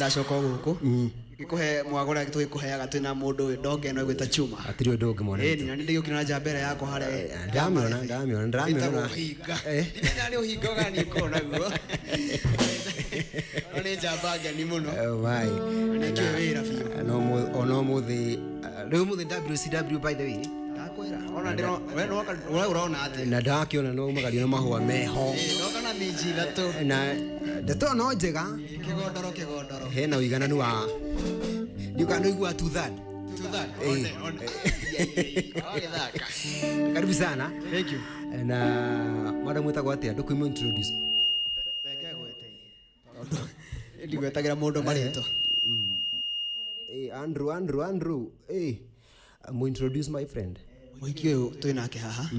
ndacoka guku ngikuhe mwagora tugikuheaga twina mundu ndonge no gwita chuma atiri ndonge mwana ni na ndio kina nja mbere yako hare ndamiona nani uhinga gani kona guo oni jabaga ni muno wai ni kiwira fiyo no muthi leo muthi WCW by the way ndakwira ona ndiro we no uraona ati na ndakiona no magario na mahua meho ndoka na miji thatu na ndeto no njega kigondoro hena uigananu wa yukano igua to that on karibu sana thank you na madam wetagwa atia ndukuimo introduce beke gwete ndigwetagira mundu marito Andrew I'm introduce my friend muhiki uyu twinake haha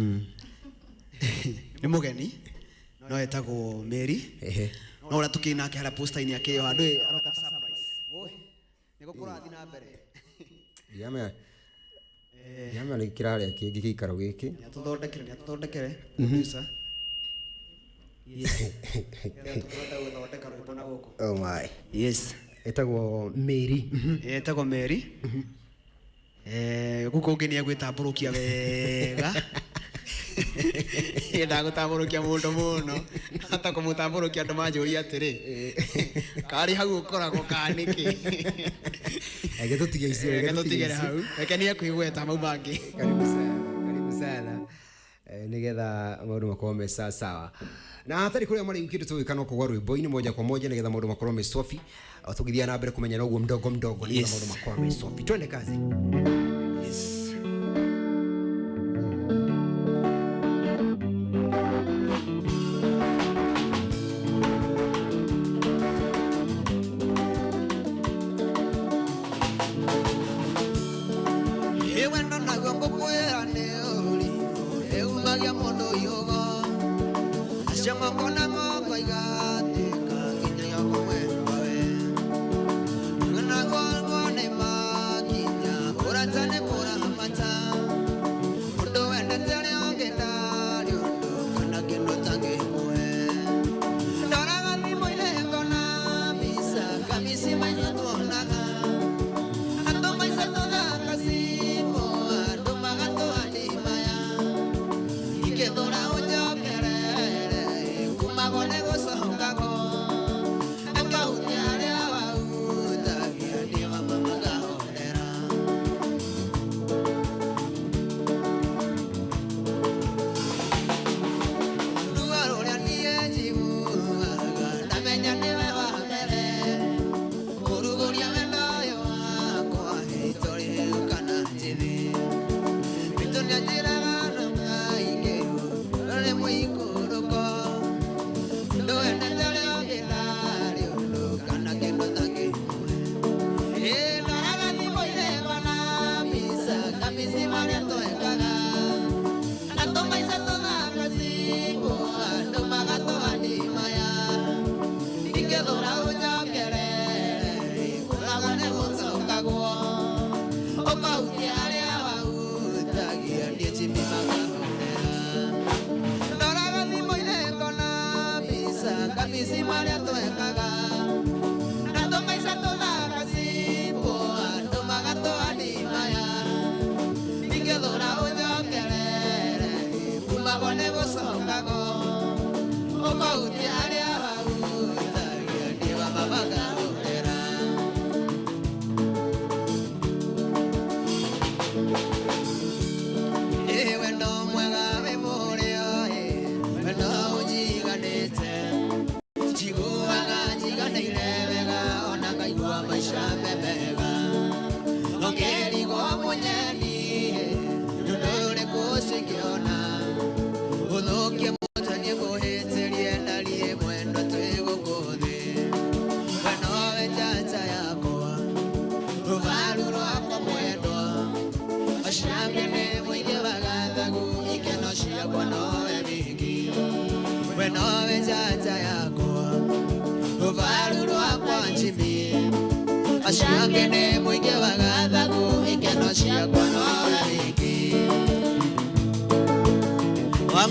ni mugeni no etagwo Mary no ura tukinake hara poster ini yake yo andu aroka surprise niko kurathi na mbere yama ni kirare kingi gikaro giki tuthondekere producer oh my yes etagwo Mary etagwo Mary guko ngini agwitamburukia wega yenda gutamburukia mundu muno hata kumutamburukia andu manjuri atiri kari hau ukoragwo kaniki ege tutigere hau eke ni akwigweta mau mangi karibu sana nigetha maundu makorwo me sawa na hatari kuria mari ukitu tuwikana kugwa rwimbo-ini moja kwa moja nigetha maundu makorwo me sofi tugithia na mbere kumenya noguo mdogo nigetha maundu makorwo me sofi twende kazi yes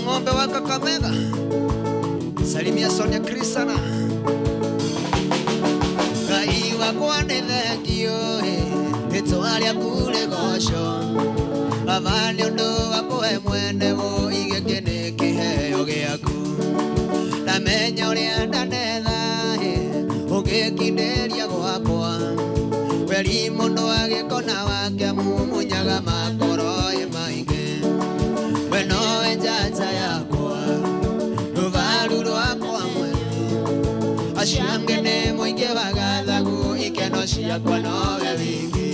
Ng'ombe wa Kakamega, salimia Sonia Krisana, Gai wa yakwa nĩ thengio rĩtwa rĩaku rĩgocwo Baba nĩ ũndũ wa kũhe mwene ũige nĩ kĩheo gĩaku ndamenya ũrĩa ndanetha ũngĩkindĩria gwakwa weri mũndũ agĩkona wake mumunyaga makoro maingĩ we nowe njata yakwa rũbaru rwakwa mwene acio angĩ nĩ mũingĩ wa gathagu ikeno ciakwa nowe wiki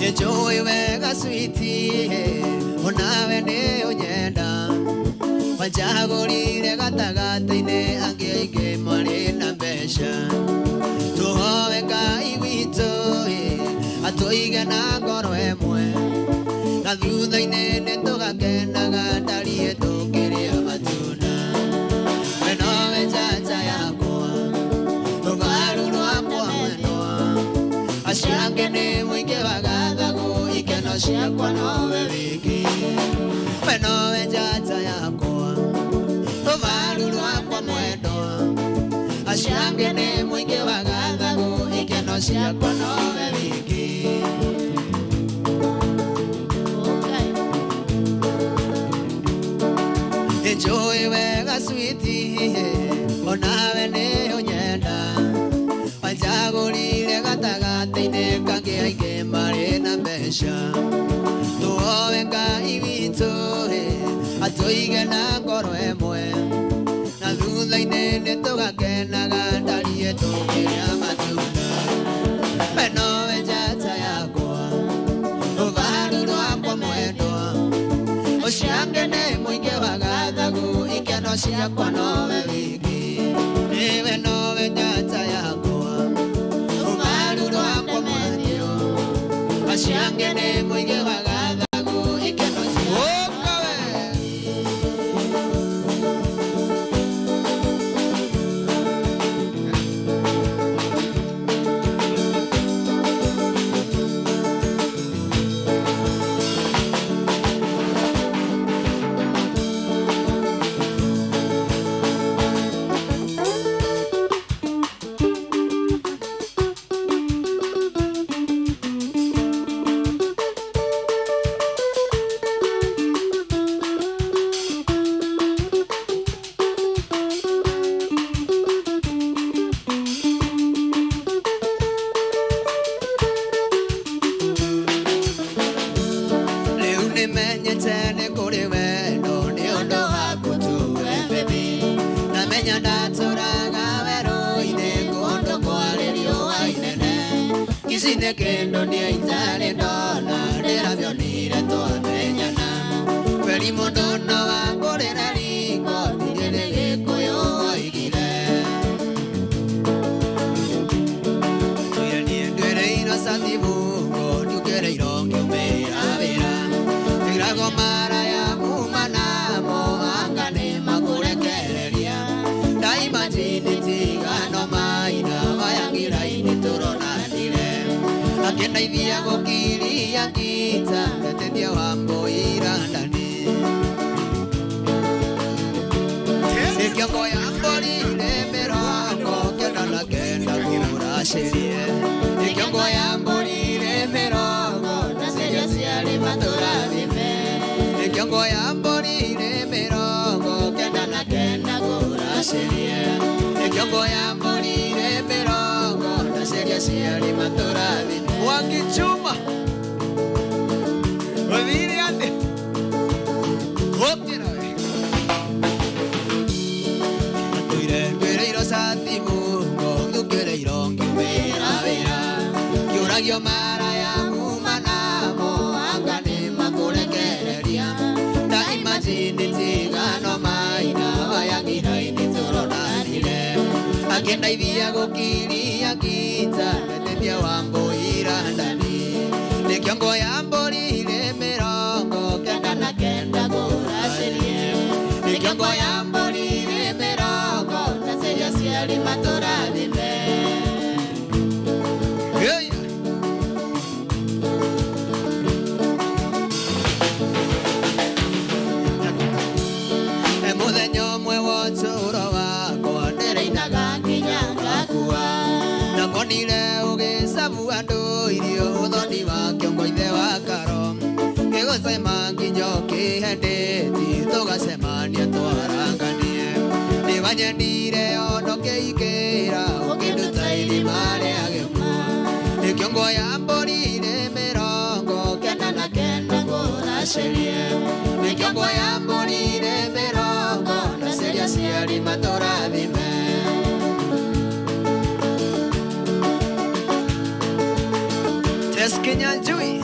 Enjoy wega sweetie onawe nĩ ũnyenda wanjagũrire gatagata-inĩ angĩ aingĩ marĩ na mbeca tũhoe Ngai witũ atũige na ngoro ĩmwe na thutha-inĩ nĩ tũgakenaga ndariĩ tũkĩrĩa matunda we nowe njata yakwa rũbaru rwakwa mwendwa acio angĩ nĩ mũingĩ wa gathagu ikeno ciakwa nowe wiki we nowe njata yakwa rũbaru rwakwa mwendwa acio angĩ nĩ mũingĩ wa gathagu ikeno ciakwa nowe wiki Enjoy wega sweetie onawe nĩ ũnyenda wanjagũrire gatagata-inĩ kangĩ aingĩ marĩ na mbeca tũhoe Ngai witũ atũige na ngoro ĩmwe na thutha-inĩ nĩ tũgakenaga ndariĩ tũkĩrĩa matunda we nowe njata yakwa rũbaru rwakwa mwendwa ũcio angĩ nĩ mũingĩ wa gathagu ikeno ciakwa nowe wiki we nowe njata yakwa rũbaru rwakwa mwendwa acio angĩ nĩ mũingĩ wa gathagu ikeno ciakwa Kendo ni aitare ndona ndĩravyo nire twamenyana kweri mũndũ no wangũrĩra riko ndirĩ gĩkũyũ oigire tuyanie ndwĩrĩirwo sathibungo ndiũkĩrĩirwo ngĩumĩra wĩra ĩrago mara ya muma namo anga nĩ makũrekereria ndaima njini tigano maina wayangĩra-inĩ tũronanire akendaithia gũkiria ngita ndetendia wambũira ndani ikiongo ya mbũrire mĩrongo kenda na kenda kũracĩrie ikiongo ya mbũrire mĩrongo na ciria ciarĩ matũrathime ikiongo ya mbũrire mĩrongo kenda na kenda kũracĩrie ikiongo ya mbũrire mĩrongo na ciria ciarĩ matũrathime Wakichuma Waviriande Hokira Atuire Guerreiro Satimungo Guerreiro Ngumera Vera Yuragio Mara ya Mumanamo Angane Makurekereria Da imagine Tigano Maina Vayangira Inituronanire Akendaithia gũkiria ngita ndetendia wambũira ndani nikiongo ya mbũrire mĩrongo kenda na kenda kũracĩrie nikiongo ya mbũrire mĩrongo na ciria ciarĩ matũrathime ando irio thoni wa kiongo ithe wa karo gigocema nginyo kihendeti tugacemania twaranganie nibanyendire ono kiikira ukinduta irima ria gikuo ni kiongo ya mbũri mĩrongo kenda na kenda ngũracerie ni kiongo ya mbũri mĩrongo ndaceria ciari matũrathime Kenya Njui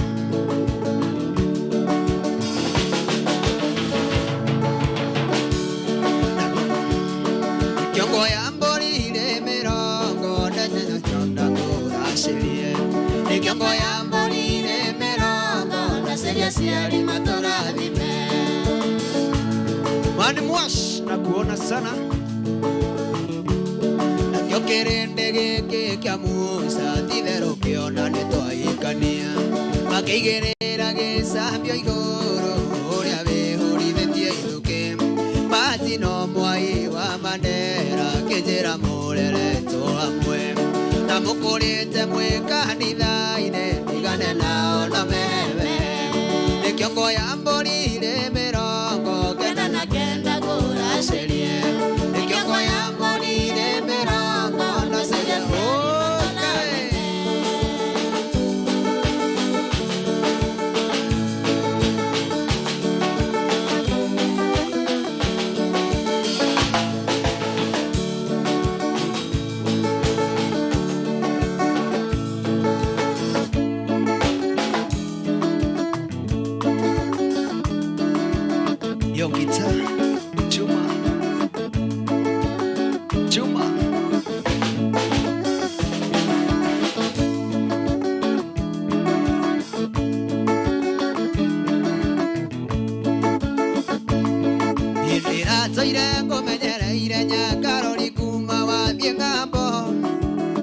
kiongo ya mbũri mĩrongo ndaceria chonda ngũracerie ni kiongo ya mbũri mĩrongo ndaceria ciari matũrathime Mwalimu Wash nakuona sana kirinde gĩkĩ kĩa Musa titherũkĩona nĩtwaikania makĩigĩrĩra gĩcambio igũrũ ũrĩa wĩhũrithĩtie ithũkĩ Martino Mwai wa Mandera kĩnjĩra mũreretwo hamwe na mũkũrĩte mwĩ kanitha-inĩ igane nao na mewe nĩ kiongo ya mbũri mĩrongo kenda na kenda ngũracerie nĩ kiongo ya mbũri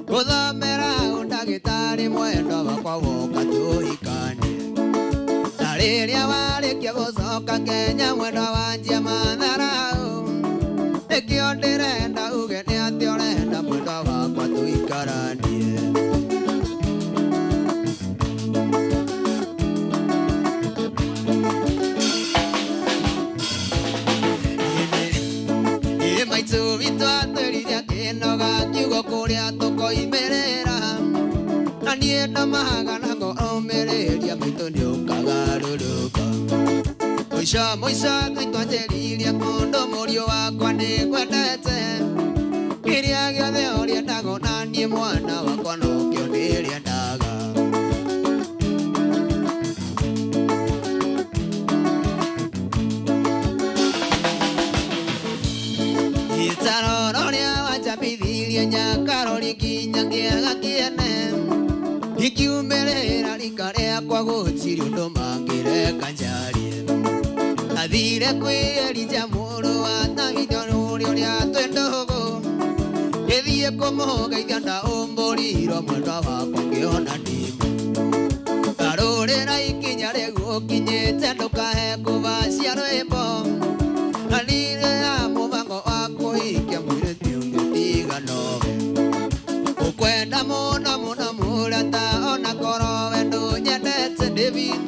Guthomera undagĩtarĩ mwendwa wakwa woka tũhikanie na rĩrĩa warĩkia gũcoka Kenya mwendwa wanjia matharaũ nĩkĩo ndĩrenda uge nĩ atĩ ũrenda mwendwa wakwa tũikaranie maitũ witũ atũrithia kĩnoga kiugo kũrĩa tũkoimĩrĩra na niĩ ndamaga nako aumĩrĩria maitũ nĩũkagarũrũka mũico Ngai twanjĩrĩirie kũndũ mũriũ wakwa nĩngwendete kĩrĩa gĩothe ũrĩendaga na niĩ mwana wakwa nokĩo ndĩrĩendaga Nyakarori kinya kĩega kĩene ikiumĩrĩra rika rĩakwa gũtirĩ ũndũ mangĩreka njarie athire kwĩ Elija mũrũ wa Davido ũrĩa twĩ ndũgũ ngĩthiĩ kũmũgeithia ndaũmbũrirwo mwendwa wakwa ngĩona ndimũ ngarũrĩra ikinya rĩu ũkinyĩte ndũkahe kũvacia rwĩmbo na nire ya mũbango wa kũhikia mũirĩtu ũngĩ tiganoge ukwenda mũno mũno mũrata ona korwo we ndũnyendete David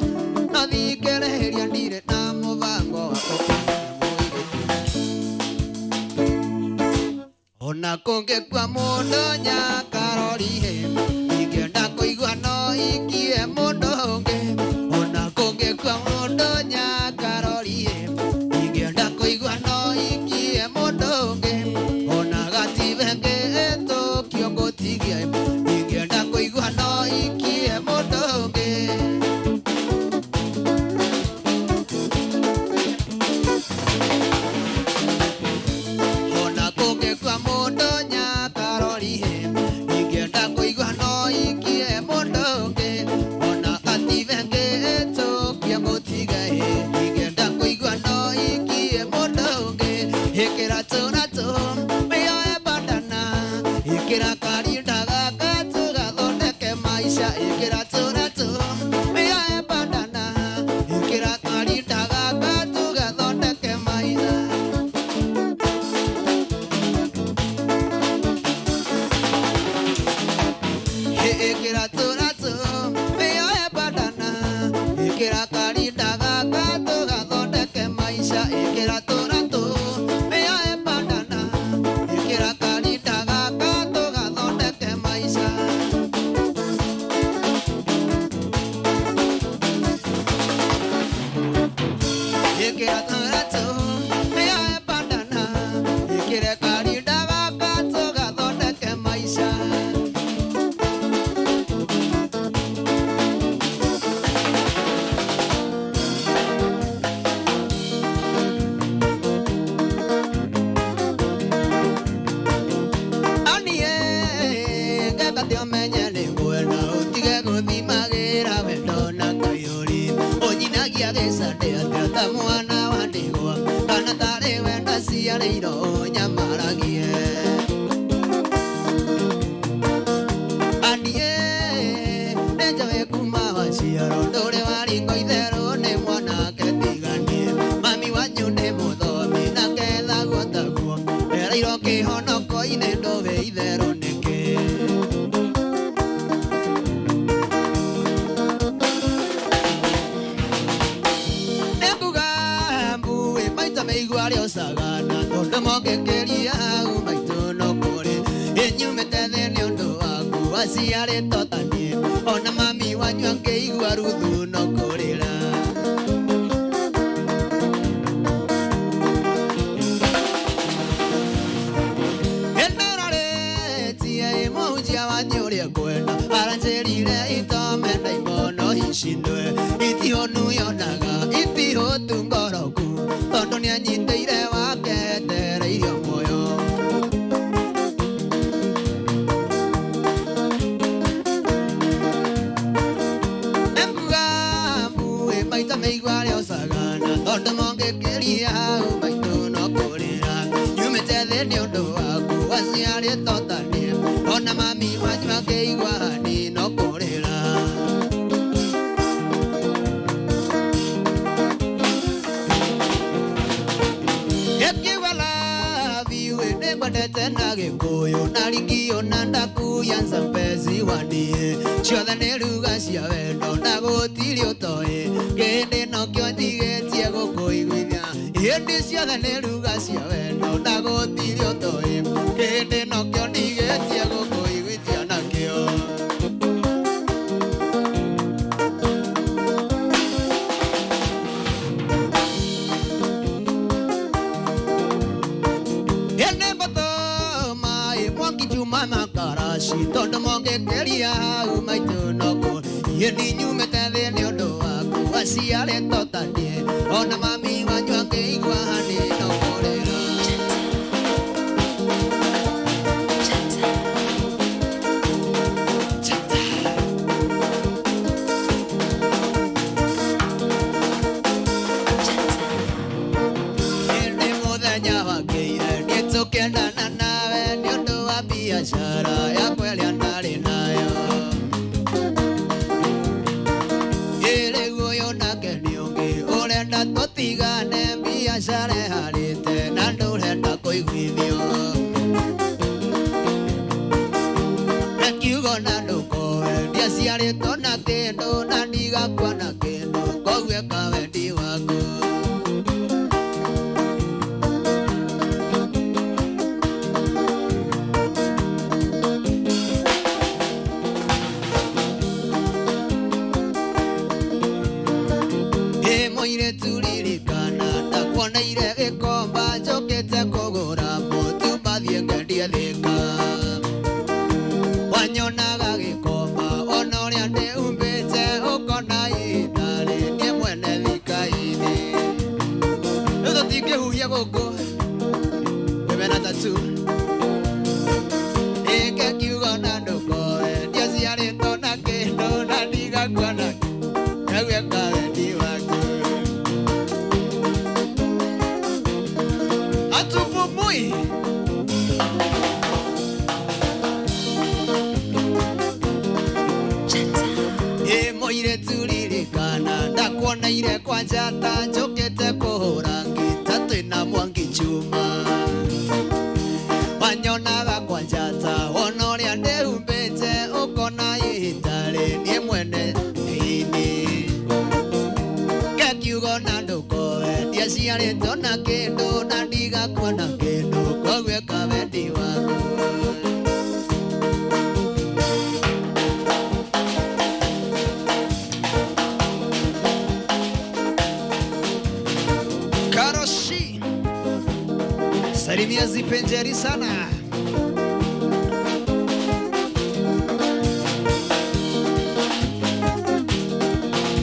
no thikĩrĩria ndirĩ na mũbango wa ona kũngĩkua mũndũ Nyakarori ingĩenda kũigua no ikie mũndũ ũngĩ ona kũngĩkua mũndũ Nyakarori ingĩenda kũigua no ikie mũndũ ũngĩ ona gativenge Tokyo ngũtigia ingĩenda kũigua no ikie mũndũ ũngĩ Karoshi salimia zipenjeri sana.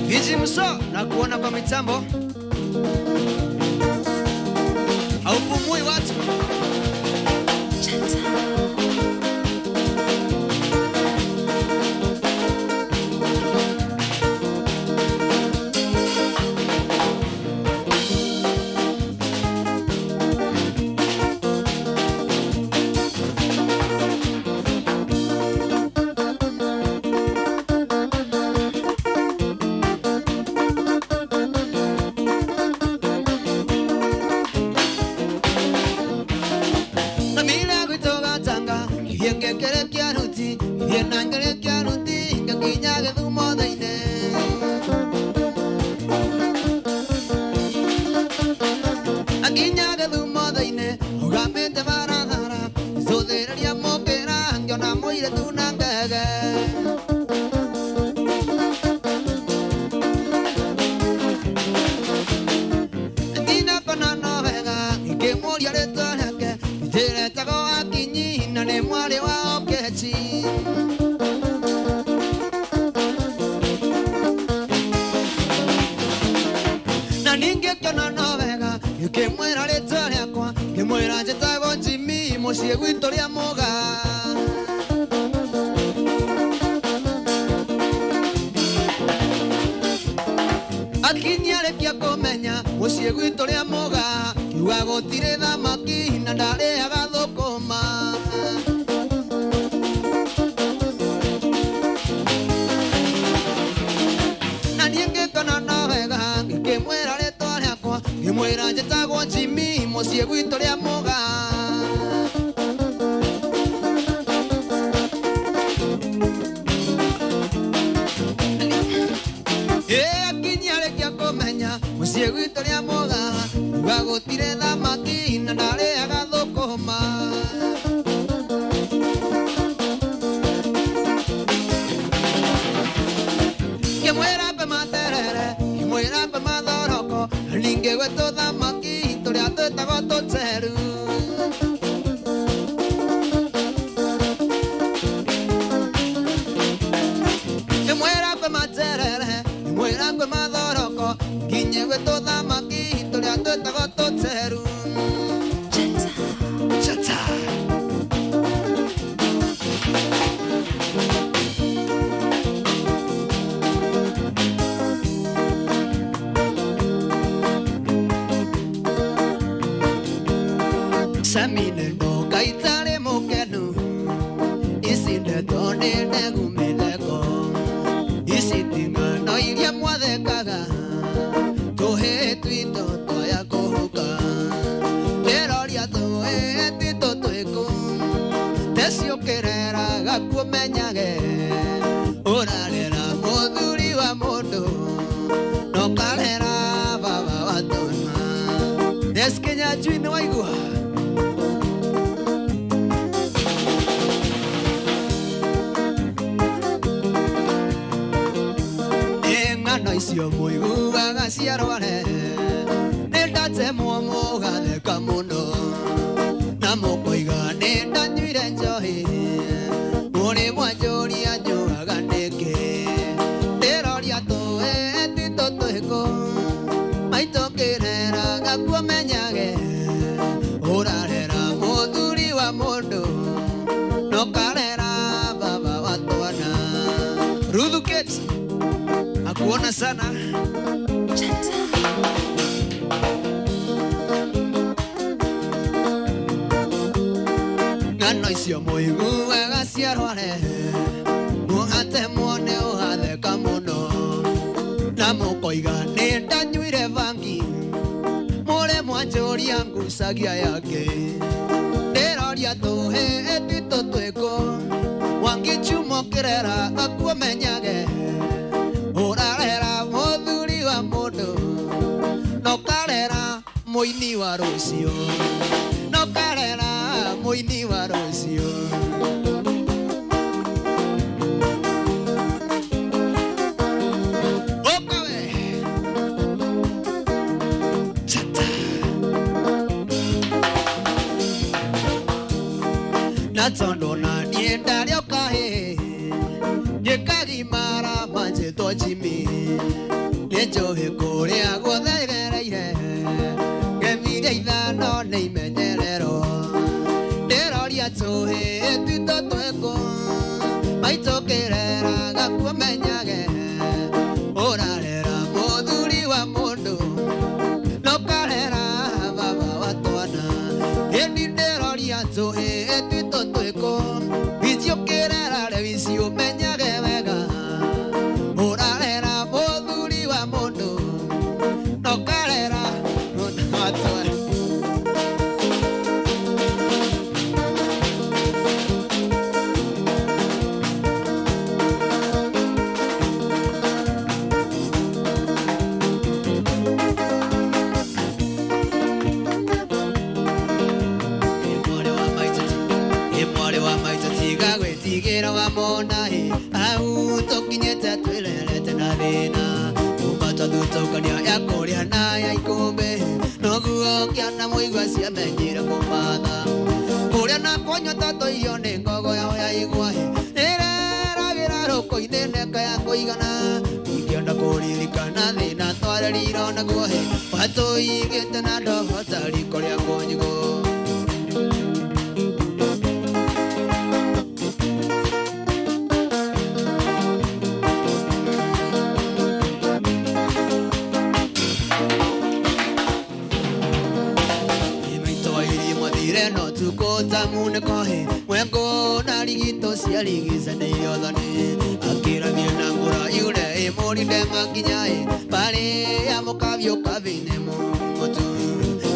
Viji Muso na kuona kwa mitambo haupumui watu. Akuona sana ngano icio muigu agaciarware muhate muone uhatheka muno na mukoiga ni ndanyuire vangi mure mwanjuria ngucagia yake ndiroria tuhe etito twiko wangichumo kirera akumenyage urarera muthuri wa mundu no karera muini wa rucio no karera muini wa rucio okawe chata tondo na nienda lyoka he Yekagi mara manje tochimi Nejo he korea guothegereire Gemire ithano neimenyerero Nderoria tuhe tuto tweko Maitokerera gakumenyage Orarera muthuri wa mundu Nokarera baba watwana Endi nderoria tuhe tuto tweko Biziokerera revisio menyage wega Orarera muthuri wa mundu Nokarera watwana Tigera wa mona he au tokinyete twilelete na thina umata thutokania ya kuria na ya ikombe noguo kiana muigwa cia menyira kumatha kuria na konyota toiyo ni ngogo yao ya igwa he nireragira ruko-ini neka ya kuigana ikienda kuririkana thina twareriro naguo he watuigite na ndogo tariko ria konyigo no tukota mune kohe mwengo na ligito cia ligiza ne yothane akira miena ngura yule emori de makinyae pare ya mokavyo kavine mutu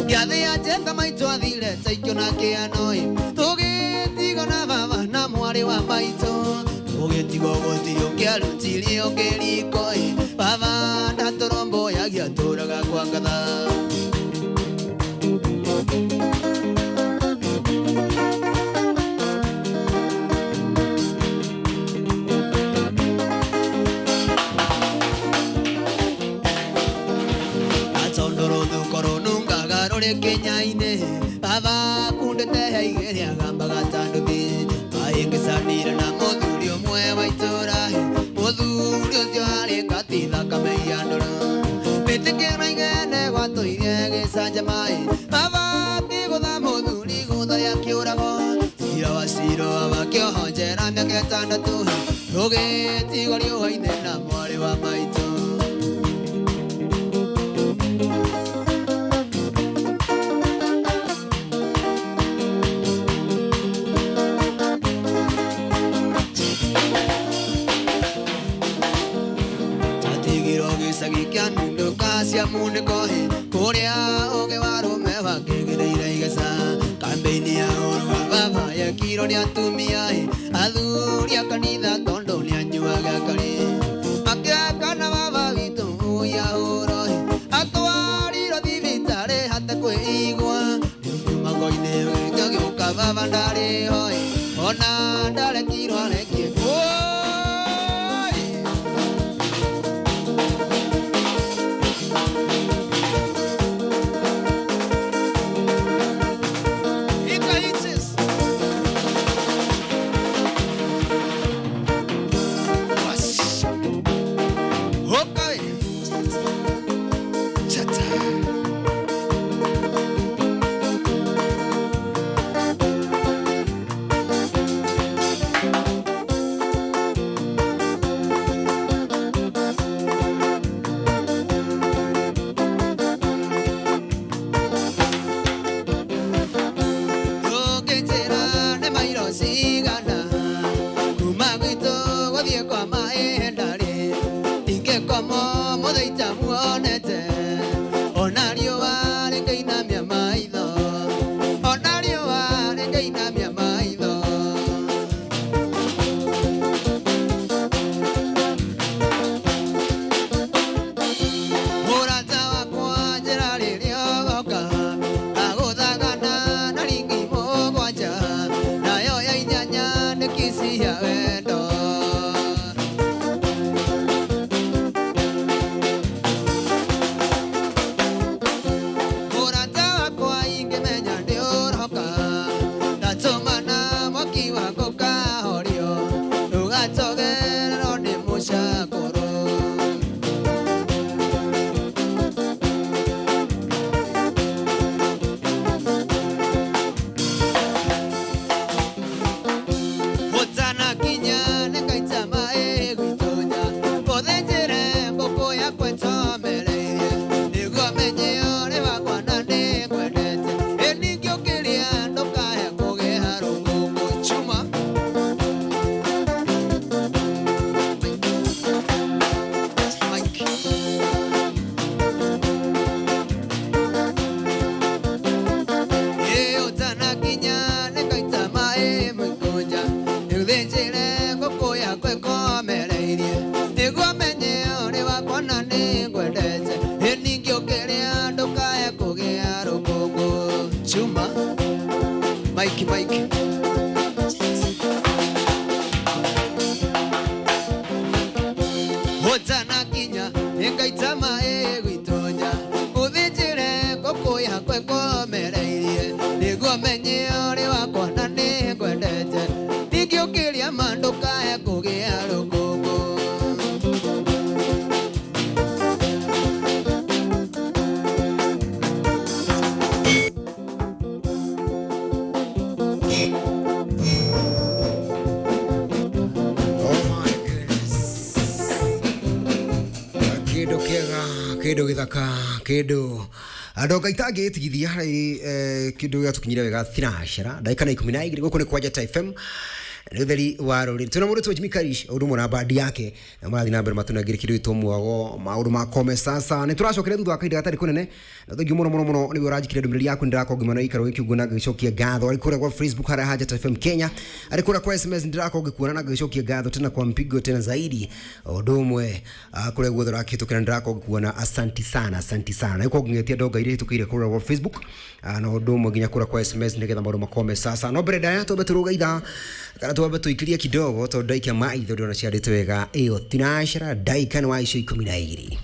yathe ajenda maito athire taikyo na kianoi tugitigo na baba na mwari wa maito tugitigo gutirio kiarutirio kirikoi baba na torombo yagia turaga kwa ngatha Kenya ine baba kundete heigeria gamba gatandu bi aingisanira na muthuri umwe wa itura muthuri ucio ari katitha kameiandura bitikira igene gwatuire gisanja mai baba bigutha muthuri gutharia kiurago sira wa siro abakiohonjera miaka itandatu rugitigo riuhaine na mwari wa maito Sagikianu kasia mune kohe korea oge waro me vakegereire igesa kampeni ya orwa baba ya kiro ni atumia adhuri akanitha tondo ni anyuaga kali makaka baba vitu ya oro atwari ro divitare hata kweigwa magoine ngagyo baba ndare hoi ona ndare kiro aleke ndukaya kugea rukungu chuma Mike Hotana kinya engaitama egwitonya kuthijire koko yakwe komereirie niguo menye uri wakwa na ningwendete ndingĩũkĩria mandũkaya kũgĩa rũkũngũ Kido githaka kido adoga itage tigithia hari kido gatukinyira wega thinashara ndaika na 12 goko ni kwa Jata FM Nitheri warori tuna mundu tu Jimikarish urumo na bandi yake na mali na mbere matunagire kido itomuago mauru makome sasa ni turacokere thutha wa kaida gatari kunene na thangi muno ni urajikire ndumiri yaku ndirako gimana ikaro ikiguna gicokia gatho ari kura kwa Facebook hara Jata FM Kenya ari kura kwa SMS ndirako gikuona na gicokia gatho tena kwa mpigo tena zaidi odumwe kure guthora kitukira ndirako gikuona asanti sana na iko ngetia doga ile tukire kura kwa Facebook na odumwe ginya kura kwa SMS nigetha mauru makome sasa no breda ya tobe turuga itha kana tuwabe tuikiria kidogo to daika maitho ndio na ciarite wega iyo tinashara daika ni wa icio 12